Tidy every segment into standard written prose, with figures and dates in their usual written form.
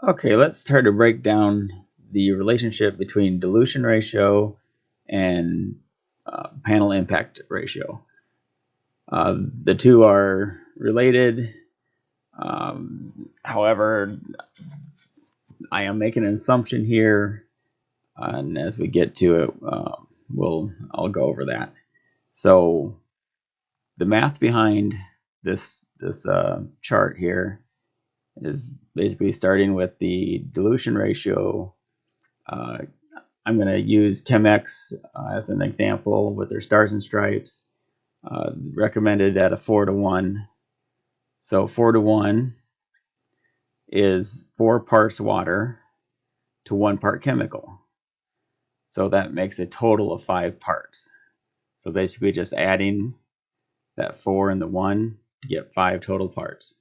Okay, let's start to break down the relationship between dilution ratio and panel impact ratio. The two are related. However, I am making an assumption here, and as we get to it, I'll go over that. So the math behind this chart here is basically starting with the dilution ratio. I'm going to use Chemex as an example with their stars and stripes, recommended at a 4-to-1. So 4-to-1 is 4 parts water to 1 part chemical. So that makes a total of 5 parts. So basically just adding that 4 and the 1 to get 5 total parts.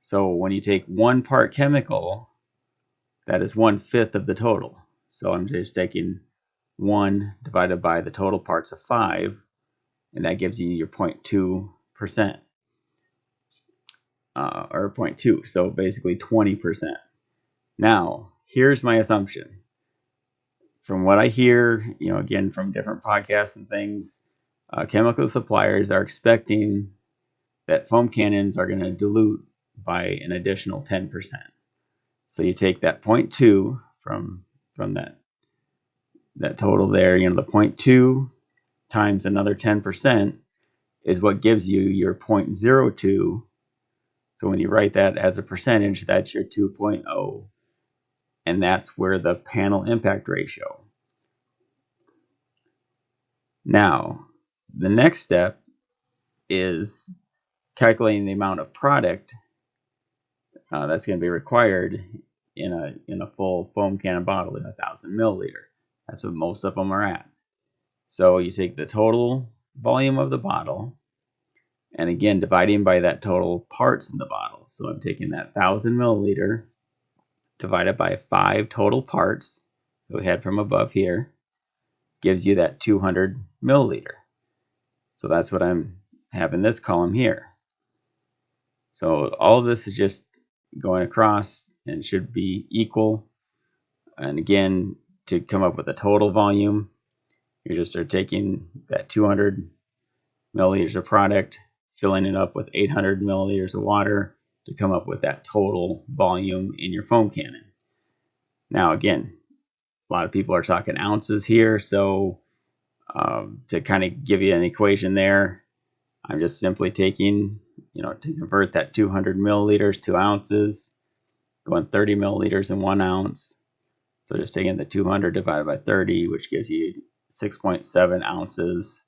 So when you take 1 part chemical, that is 1/5 of the total. So I'm just taking 1 divided by the total parts of 5, and that gives you your 0.2%, or 0.2, so basically 20%. Now, here's my assumption. From what I hear, again, from different podcasts and things, chemical suppliers are expecting that foam cannons are going to dilute by an additional 10%. So you take that 0.2 from that total there, the 0.2 times another 10% is what gives you your 0.02. So when you write that as a percentage, that's your 2.0. And that's where the panel impact ratio. Now, the next step is calculating the amount of product that's going to be required in a full foam cannon bottle in 1,000 milliliter. That's what most of them are at. So you take the total volume of the bottle, and again dividing by that total parts in the bottle. So I'm taking that 1,000 milliliter divided by 5 total parts that we had from above here, gives you that 200 milliliter. So that's what I'm having this column here. So all of this is just going across and should be equal. And again, to come up with a total volume, you're just taking that 200 milliliters of product, filling it up with 800 milliliters of water to come up with that total volume in your foam cannon. Now again, a lot of people are talking ounces here, so to kind of give you an equation there, I'm just simply taking, to convert that 200 milliliters to ounces, going 30 milliliters in 1 ounce. So just taking the 200 divided by 30, which gives you 6.7 ounces.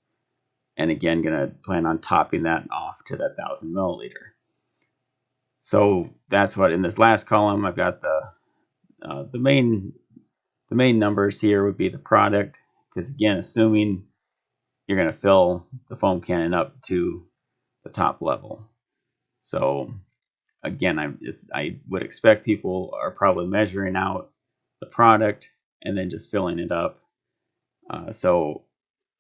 And again, going to plan on topping that off to that 1,000 milliliter. So that's what in this last column I've got the main numbers here would be the product, because again, assuming you're going to fill the foam cannon up to the top level. So again, I would expect people are probably measuring out the product and then just filling it up. So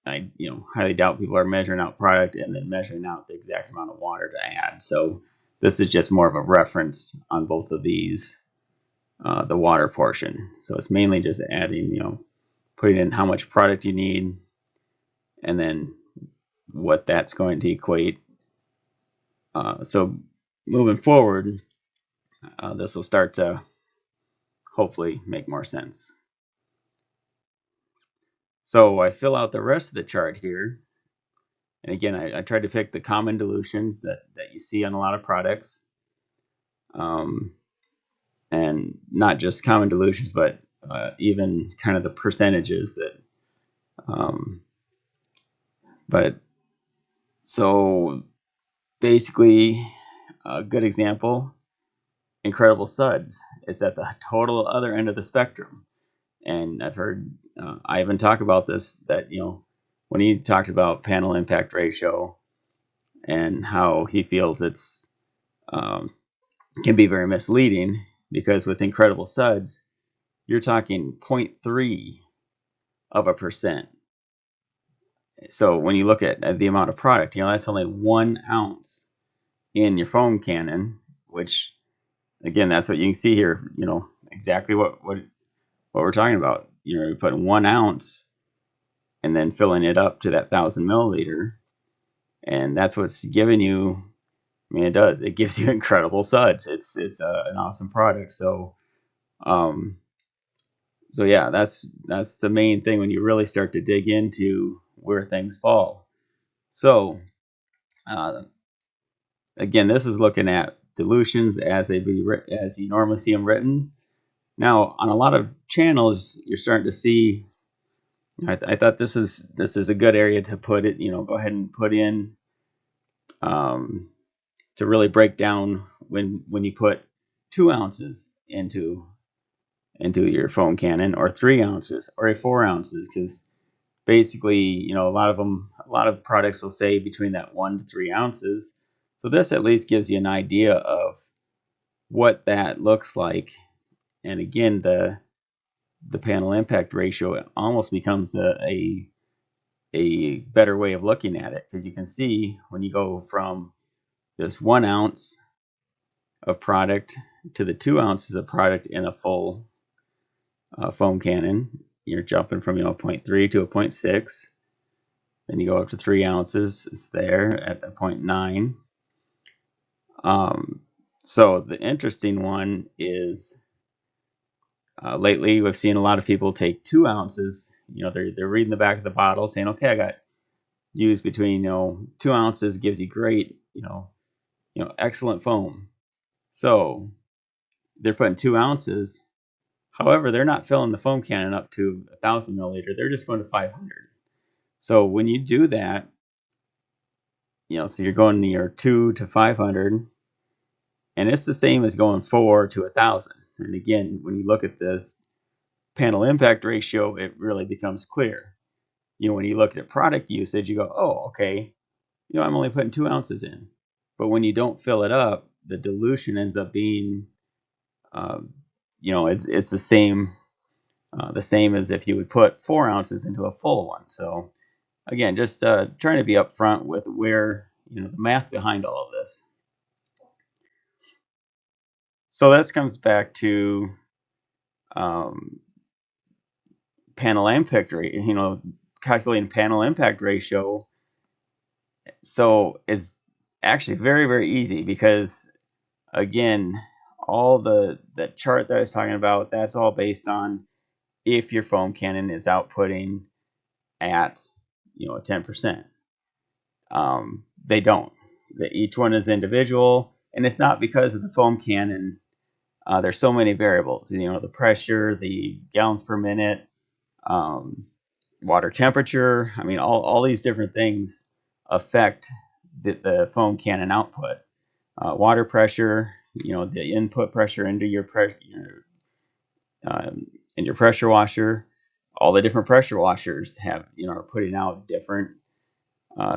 I highly doubt people are measuring out product and then measuring out the exact amount of water to add. So this is just more of a reference on both of these, the water portion. So it's mainly just adding, putting in how much product you need and then what that's going to equate. So moving forward, this will start to hopefully make more sense. So I fill out the rest of the chart here. And again, I tried to pick the common dilutions that you see on a lot of products. And not just common dilutions, but even kind of the percentages that. But so basically, a good example, Incredible Suds. It's at the total other end of the spectrum. And I've heard Ivan talk about this, that, when he talked about panel impact ratio and how he feels it's can be very misleading, because with Incredible Suds, you're talking 0.3 of a percent. So when you look at the amount of product, that's only 1 ounce in your foam cannon, which again, that's what you can see here. exactly what we're talking about. You're putting 1 ounce and then filling it up to that 1,000 milliliter, and that's what's giving you. I mean, it does. It gives you incredible suds. It's an awesome product. Um, so yeah, that's the main thing when you really start to dig into where things fall. So uh, again, this is looking at dilutions as as you normally see them written. Now, on a lot of channels, you're starting to see. I thought this is a good area to put it. Go ahead and put in um, to really break down when you put 2 ounces into your foam cannon, or 3 ounces, or 4 ounces, because basically, a lot of products will say between that 1 to 3 ounces. So this at least gives you an idea of what that looks like. And again, the panel impact ratio almost becomes a better way of looking at it, because you can see when you go from this 1 ounce of product to the 2 ounces of product in a full foam cannon, you're jumping from 0.3 to a 0.6. Then you go up to 3 ounces. It's there at a 0.9. So the interesting one is lately we've seen a lot of people take 2 ounces. They're reading the back of the bottle saying, okay, I got used between 2 ounces, gives you great excellent foam. So they're putting 2 ounces. However, they're not filling the foam cannon up to 1,000 milliliter. They're just going to 500. So when you do that, so you're going near 2 to 500, and it's the same as going 4 to 1,000. And again, when you look at this panel impact ratio, it really becomes clear. When you look at product usage, you go, oh, okay, I'm only putting 2 ounces in. But when you don't fill it up, the dilution ends up being, it's the same as if you would put 4 ounces into a full one. So again, just trying to be upfront with where the math behind all of this. So this comes back to um, panel impact rate. Calculating panel impact ratio. So it's actually very, very easy, because again, all the chart that I was talking about, that's all based on if your foam cannon is outputting at 10%. They don't. Each one is individual, and it's not because of the foam cannon. There's so many variables. The pressure, the gallons per minute, water temperature. I mean, all these different things affect the foam cannon output. Water pressure, the input pressure into in your pressure washer. All the different pressure washers are putting out different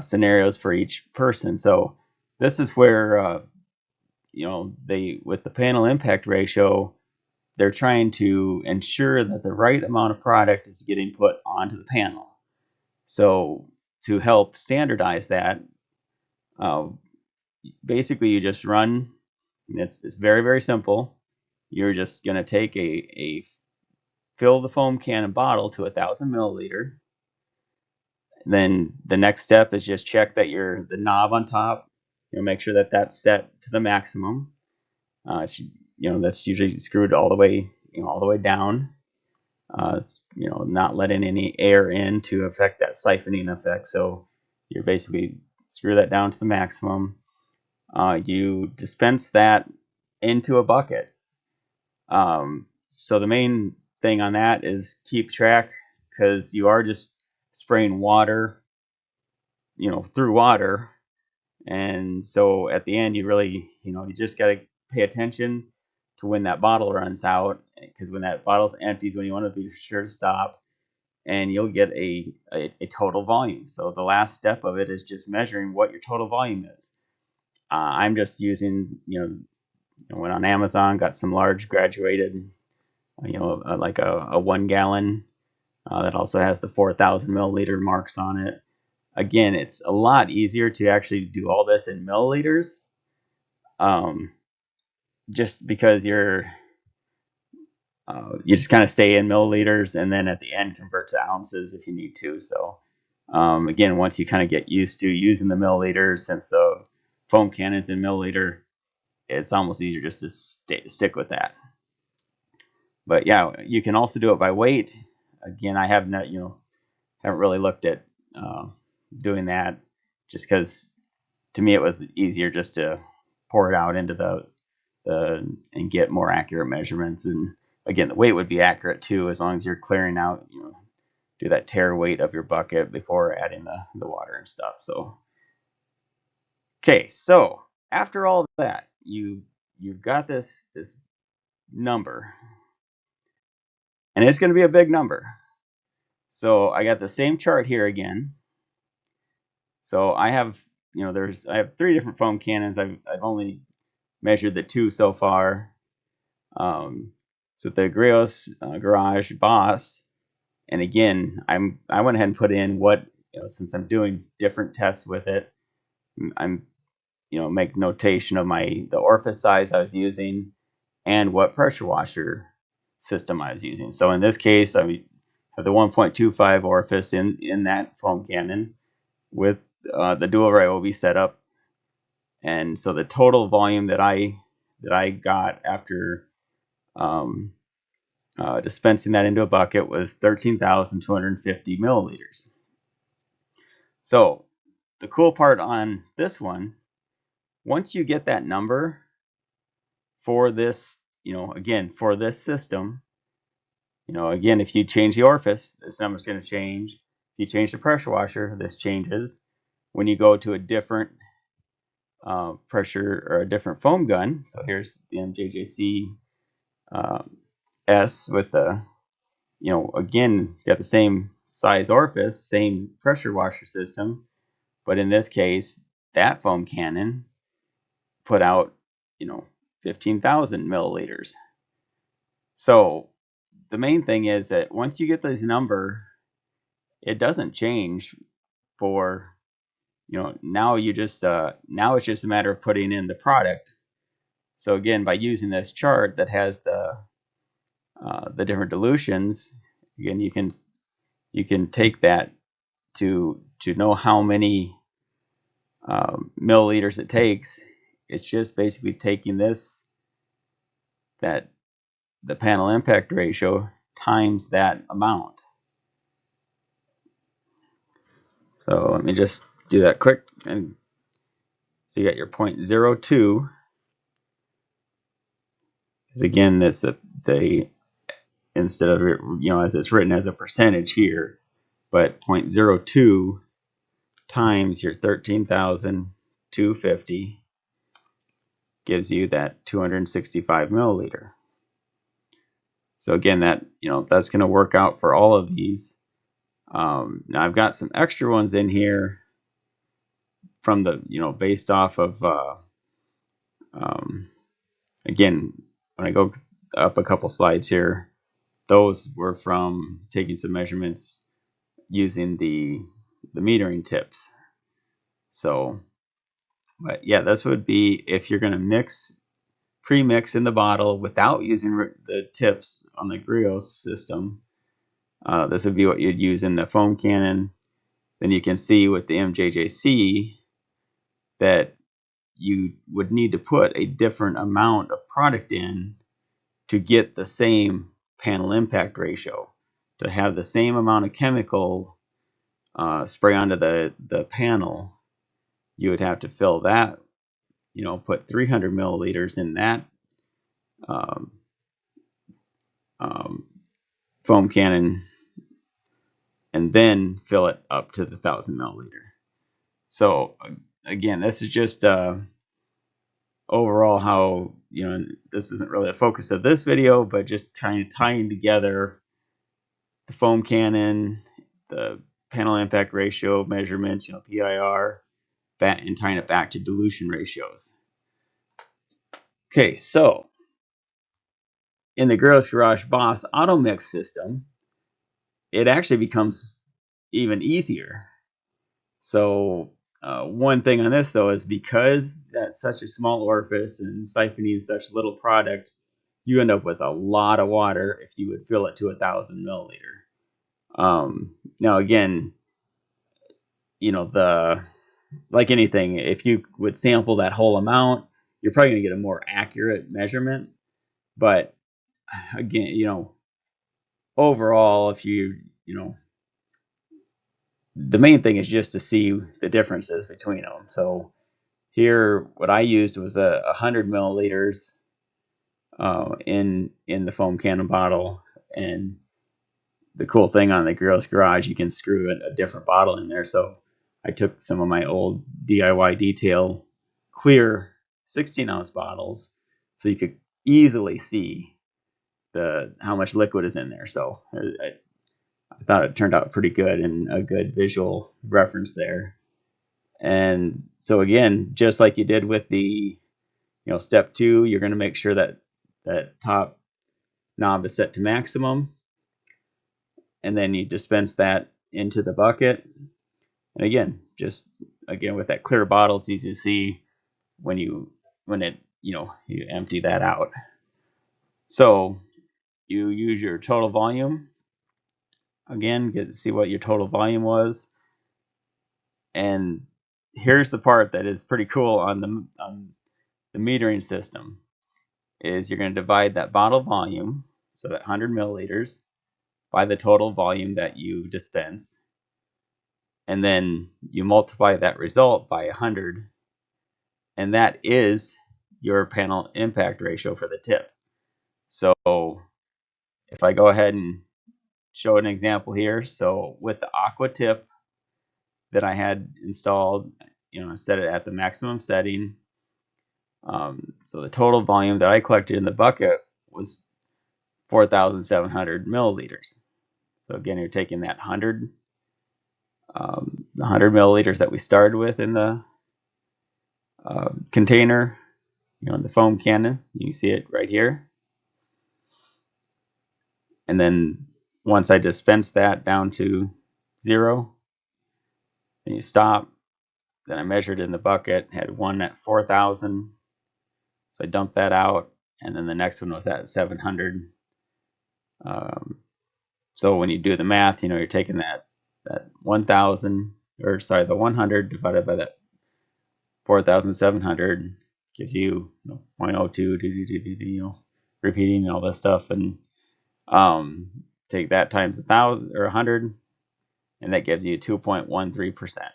scenarios for each person. So this is where they, with the panel impact ratio, they're trying to ensure that the right amount of product is getting put onto the panel. So to help standardize that, uh, basically you just run. It's very, very simple. You're just going to take a fill the foam cannon bottle to 1,000 milliliter. Then the next step is just check that the knob on top, make sure that that's set to the maximum. That's usually screwed all the way down. It's, not letting any air in to affect that siphoning effect. So you're basically screw that down to the maximum. You dispense that into a bucket. So the main thing on that is keep track, because you are just spraying water, through water. And so at the end, you really, you just got to pay attention to when that bottle runs out, because when that bottle's empty is when you want to be sure to stop, and you'll get a total volume. So the last step of it is just measuring what your total volume is. I'm just using, went on Amazon, got some large graduated, like a 1 gallon that also has the 4,000 milliliter marks on it. Again, it's a lot easier to actually do all this in milliliters, just because you just kind of stay in milliliters, and then at the end convert to ounces if you need to. So again, once you kind of get used to using the milliliters, since the foam cannon's in milliliter, it's almost easier just to stick with that. But yeah, you can also do it by weight. Again, I have not, haven't really looked at doing that, just because to me it was easier just to pour it out into the and get more accurate measurements. And again, the weight would be accurate too, as long as you're clearing out, do that tare weight of your bucket before adding the water and stuff. So okay, so after all that, you've got this number, and it's going to be a big number. So I got the same chart here again. So I have, I have 3 different foam cannons. I've only measured the 2 so far. So the Griots Garage Boss, and again, I went ahead and put in what, since I'm doing different tests with it, I'm make notation of the orifice size I was using and what pressure washer system I was using. So in this case, I have the 1.25 orifice in that foam cannon with the dual Ryobi setup, and so the total volume that I got after dispensing that into a bucket was 13,250 milliliters. So the cool part on this one, once you get that number for this, again, for this system, again, if you change the orifice, this number is going to change. If you change the pressure washer, this changes. When you go to a different pressure or a different foam gun, so here's the MJJC S with the, again, got the same size orifice, same pressure washer system, but in this case, that foam cannon put out, 15,000 milliliters. So the main thing is that once you get this number, it doesn't change for, now you just, now it's just a matter of putting in the product. So again, by using this chart that has the different dilutions, again, you can take that to know how many milliliters it takes. It's just basically taking the panel impact ratio times that amount. So let me just do that quick, and so you got your 0.02. Because again, this the instead of it, as it's written as a percentage here, but 0.02 times your 13,250 gives you that 265 milliliter. So again, that that's going to work out for all of these. Now I've got some extra ones in here from the based off of again, when I go up a couple slides here, those were from taking some measurements using the metering tips. So, but yeah, this would be if you're going to pre-mix in the bottle without using the tips on the Griots system. This would be what you'd use in the foam cannon. Then you can see with the MJJC that you would need to put a different amount of product in to get the same panel impact ratio, to have the same amount of chemical spray onto the panel. You would have to fill that, put 300 milliliters in that foam cannon, and then fill it up to the 1,000 milliliter. So again, this is just overall how, this isn't really the focus of this video, but just kind of tying together the foam cannon, the panel impact ratio measurements, PIR, and tying it back to dilution ratios. Okay, so in the Griots Garage Boss auto mix system, it actually becomes even easier. So one thing on this though is because that's such a small orifice and siphoning such little product, you end up with a lot of water if you would fill it to 1,000 milliliter. Now again, like anything, if you would sample that whole amount, you're probably going to get a more accurate measurement. But again, overall, if the main thing is just to see the differences between them. So here, what I used was 100 milliliters in the foam cannon bottle, and the cool thing on the Griots Garage, you can screw a different bottle in there. So I took some of my old DIY detail clear 16-ounce bottles, so you could easily see how much liquid is in there. So I thought it turned out pretty good and a good visual reference there. And so again, just like you did with the step 2, you're going to make sure that top knob is set to maximum, and then you dispense that into the bucket. And again, with that clear bottle, it's easy to see when you empty that out. So you use your total volume again, get to see what your total volume was. And here's the part that is pretty cool on the metering system, is you're going to divide that bottle volume, so that 100 milliliters, by the total volume that you dispense, and then you multiply that result by 100, and that is your panel impact ratio for the tip. So if I go ahead and show an example here, so with the AQUA tip that I had installed, set it at the maximum setting. So the total volume that I collected in the bucket was 4,700 milliliters. So again, you're taking that 100 milliliters that we started with in the container, in the foam cannon. You see it right here. And then once I dispense that down to 0, then you stop. Then I measured in the bucket, had one at 4,000. So I dumped that out, and then the next one was at 700. So when you do the math, you're taking that 1,000, or sorry, the 100 divided by that 4,700 gives you 0.02, repeating all this stuff, and take that times 1,000 or 100, and that gives you 2.13%.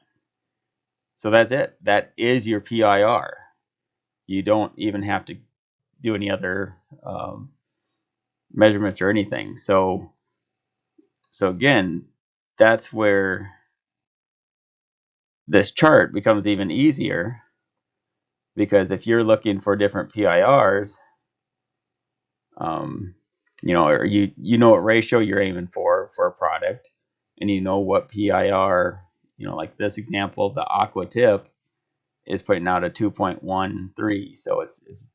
So that's it. That is your PIR. You don't even have to do any other measurements or anything. So again, that's where this chart becomes even easier, because if you're looking for different PIRs, or you know what ratio you're aiming for a product, and you know what PIR, like this example, the AQUA tip is putting out a 2.13, so it's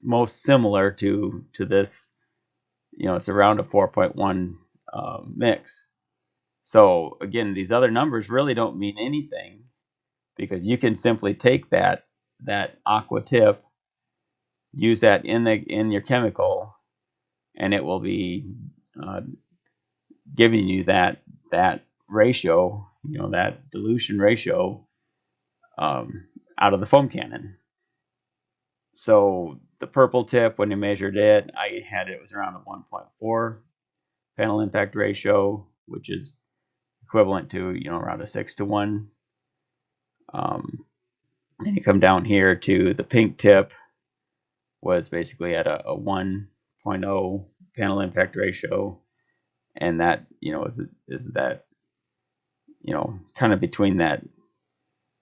most similar to this. It's around a 4.1 mix. So again, these other numbers really don't mean anything, because you can simply take that AQUA tip, use that in your chemical, and it will be giving you that ratio, that dilution ratio, out of the foam cannon. So the purple tip, when you measured it, it was around a 1.4 panel impact ratio, which is equivalent to around a 6-to-1. Then you come down here to the pink tip, was basically at a 1.0 panel impact ratio, and that is that kind of between that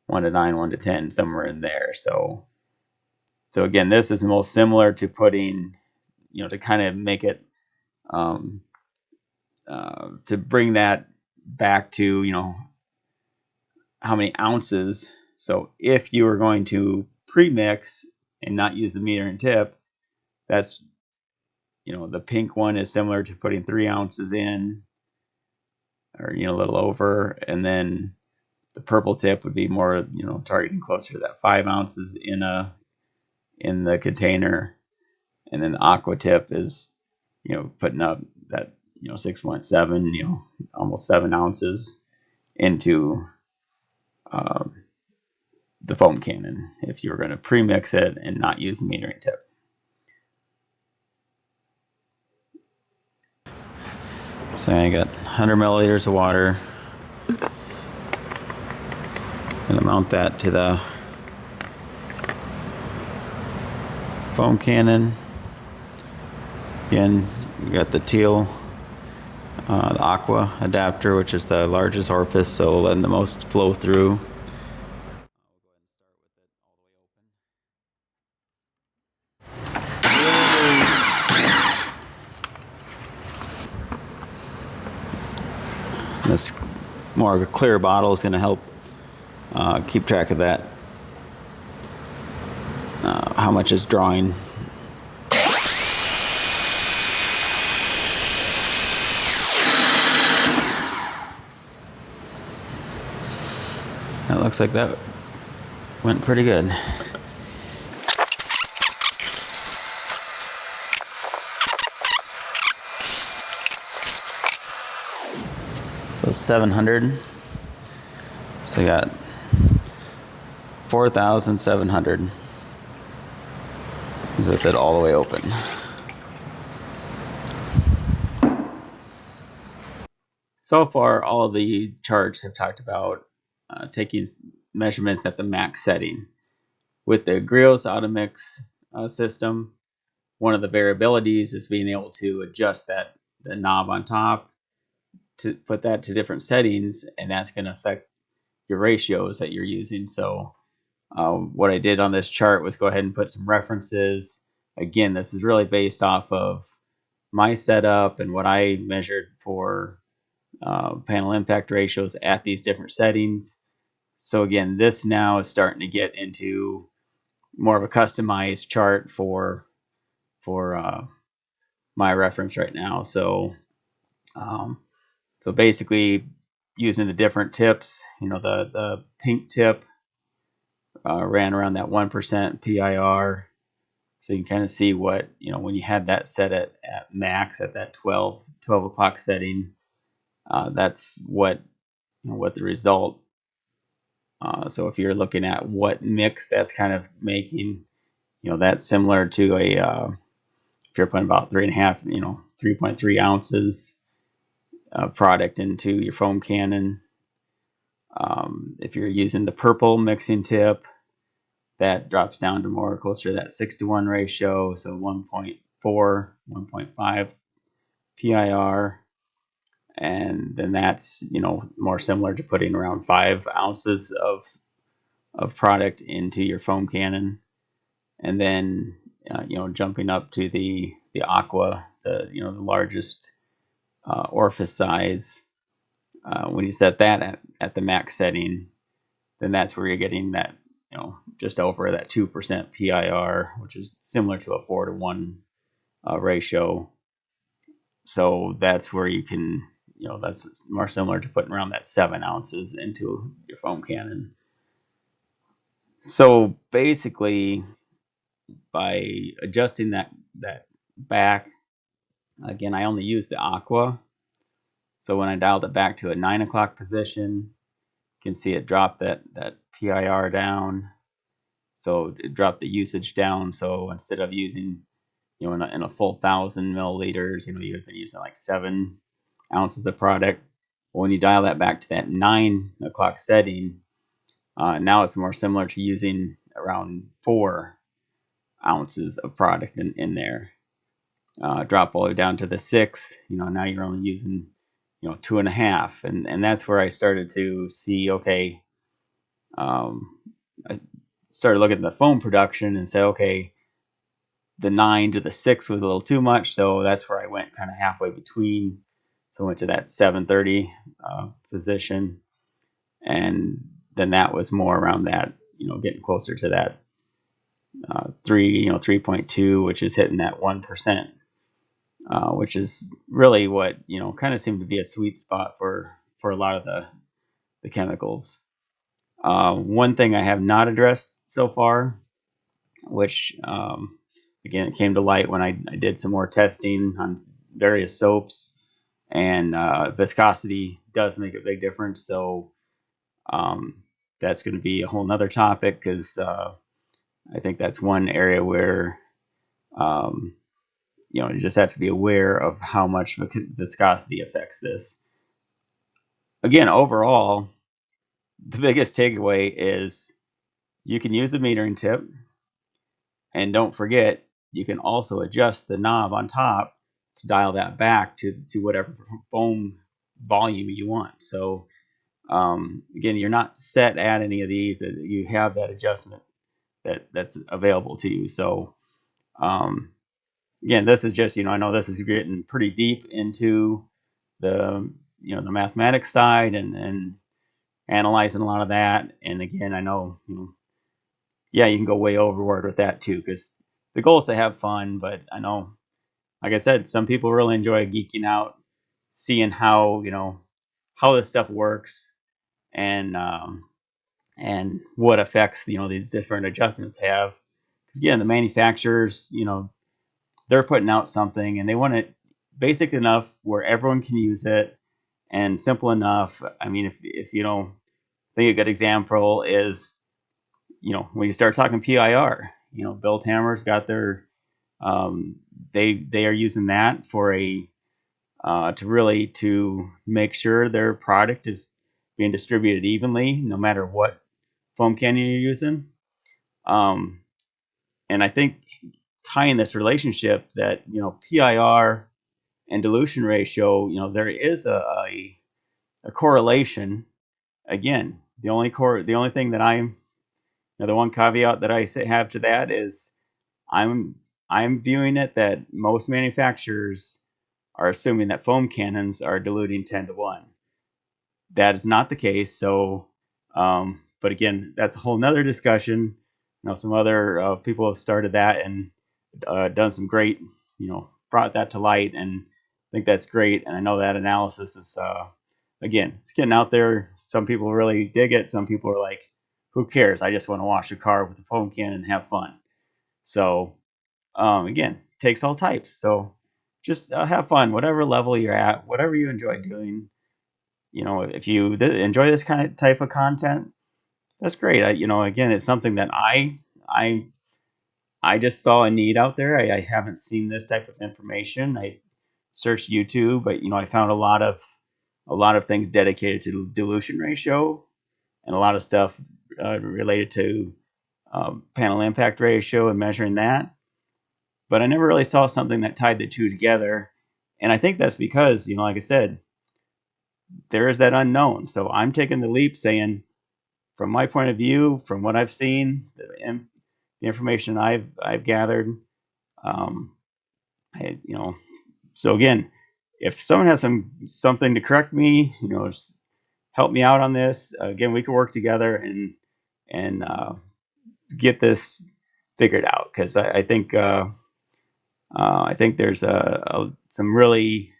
1 to 9, 1 to 10, somewhere in there. So again, this is most similar to putting, to kind of make it, to bring that back to how many ounces. So if you were going to pre-mix and not use the meter and tip, that's the pink one is similar to putting 3 ounces in, or a little over, and then the purple tip would be more targeting closer to that 5 ounces in the container. and then the AQUA tip is, putting up that 6.7, almost 7 ounces into the foam cannon if you're going to pre-mix it and not use the metering tip. So I got 100 milliliters of water. Gonna mount that to the foam cannon. Again, you got the teal, the AQUA adapter, which is the largest orifice, so letting the most flow through. This more of a clear bottle is going to help keep track of that, how much is drawing. That looks like that went pretty good. So 700. So you got 4,700 is with it all the way open. So far, all of the charts have talked about taking measurements at the max setting. With the Griots Automix system, one of the variabilities is being able to adjust the knob on top to put that to different settings, and that's going to affect your ratios that you're using. So what I did on this chart was go ahead and put some references. Again, this is really based off of my setup and what I measured for panel impact ratios at these different settings. So again, this now is starting to get into more of a customized chart for my reference right now. So so basically, using the different tips, the pink tip ran around that 1% PIR. So you can kind of see what, when you had that set at max at that 12 o'clock setting, that's what the result. So if you're looking at what mix that's kind of making, that's similar to if you're putting about 3.3 ounces of product into your foam cannon. If you're using the purple mixing tip, that drops down to more closer to that 6-to-1 ratio, so 1.4, 1.5 PIR, and then that's more similar to putting around 5 ounces of product into your foam cannon, and then jumping up to the AQUA, the largest orifice size. When you set that at the max setting, then that's where you're getting that just over that 2% PIR, which is similar to a 4-to-1 ratio. So that's where you can, that's more similar to putting around that 7 ounces into your foam cannon. So basically, by adjusting that back, again, I only use the AQUA. So when I dialed it back to a 9 o'clock position, you can see it dropped that PIR down. So it dropped the usage down. So instead of using, in a full 1,000 milliliters, you've been using like 7 ounces of product. Well, when you dial that back to that 9 o'clock setting, now it's more similar to using around 4 ounces of product in there. Drop all the way down to the 6. Now you're only using 2.5, and that's where I started to see, okay, I started looking at the foam production and said, okay, the 9 to the 6 was a little too much, so that's where I went kind of halfway between. So I went to that 730 position, and then that was more around that, getting closer to that 3.2, which is hitting that 1%, which is really what kind of seemed to be a sweet spot for a lot of the chemicals. One thing I have not addressed so far, which again, it came to light when I did some more testing on various soaps, and viscosity does make a big difference. So that's going to be a whole nother topic, because I think that's one area where um, you just have to be aware of how much viscosity affects this. Again, overall, the biggest takeaway is you can use the metering tip, and don't forget, you can also adjust the knob on top to dial that back to whatever foam volume you want. So again, you're not set at any of these. You have that adjustment that's available to you. So um, again, this is just, I know this is getting pretty deep into the the mathematics side, and analyzing a lot of that. And again, I know, yeah, you can go way overboard with that too, because the goal is to have fun. But I know, like I said, some people really enjoy geeking out, seeing how how this stuff works, and what effects these different adjustments have. Because again, the manufacturers, they're putting out something, and they want it basic enough where everyone can use it, and simple enough. I mean, if you know, I think a good example is, when you start talking PIR, Bill Tammer's got their, um, they are using that for a to make sure their product is being distributed evenly, no matter what foam cannon you're using. Um, and I think tying this relationship that PIR and dilution ratio, there is a correlation. Again, the only thing that the one caveat that I have to that is I'm I'm viewing it that most manufacturers are assuming that foam cannons are diluting 10 to 1. That is not the case. So, but again, that's a whole nother discussion. Some other people have started that, and done some great, brought that to light, and I think that's great. And I know that analysis is, again, it's getting out there. Some people really dig it. Some people are like, who cares? I just want to wash a car with a foam can and have fun. So, again, takes all types. So just have fun, whatever level you're at, whatever you enjoy doing. If you enjoy this kind of type of content, that's great. Again, it's something that I I just saw a need out there. I haven't seen this type of information. I searched YouTube, but I found a lot of things dedicated to dilution ratio, and a lot of stuff related to panel impact ratio and measuring that. But I never really saw something that tied the two together. And I think that's because, like I said, there is that unknown. So I'm taking the leap, saying, from my point of view, from what I've seen, the information I've gathered, um, so again, if someone has something to correct me, just help me out on this. Again, we can work together and get this figured out, because I think there's some really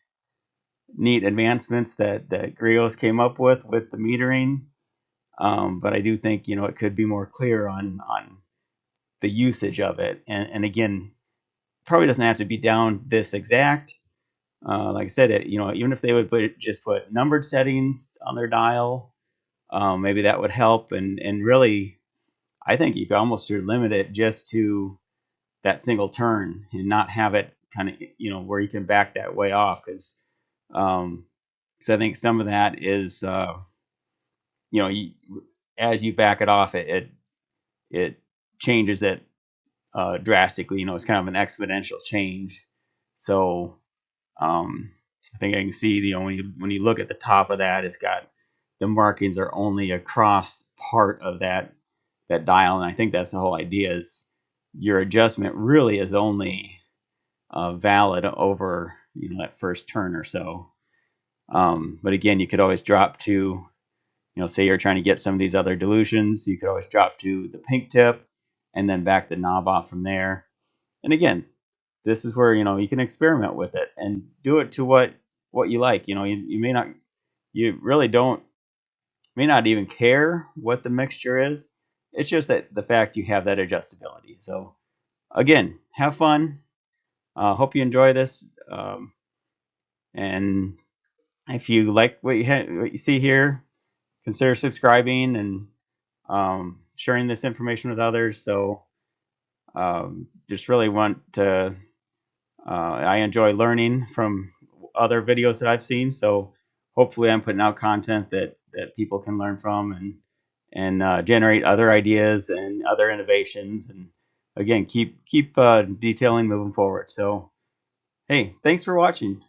neat advancements that Griots came up with the metering. But I do think it could be more clear on the usage of it. And again, probably doesn't have to be down this exact. Like I said, even if they would just put numbered settings on their dial, maybe that would help. And really, I think you could almost limit it just to that single turn, and not have it kind of where you can back that way off, because I think some of that is you, as you back it off, it changes it drastically. It's kind of an exponential change. So I think I can see, when you look at the top of that, it's got the markings are only across part of that dial, and I think that's the whole idea, is your adjustment really is only valid over that first turn or so. But again, you could always drop to, say you're trying to get some of these other dilutions, you could always drop to the pink tip, and then back the knob off from there. And again, this is where you can experiment with it and do it to what you like. You may not, you really don't, may not even care what the mixture is. It's just that the fact you have that adjustability. So again, have fun. Hope you enjoy this. And if you like what you see here, consider subscribing and sharing this information with others. So just really want to, I enjoy learning from other videos that I've seen. So hopefully I'm putting out content that people can learn from and generate other ideas and other innovations. And again, keep detailing moving forward. So, hey, thanks for watching.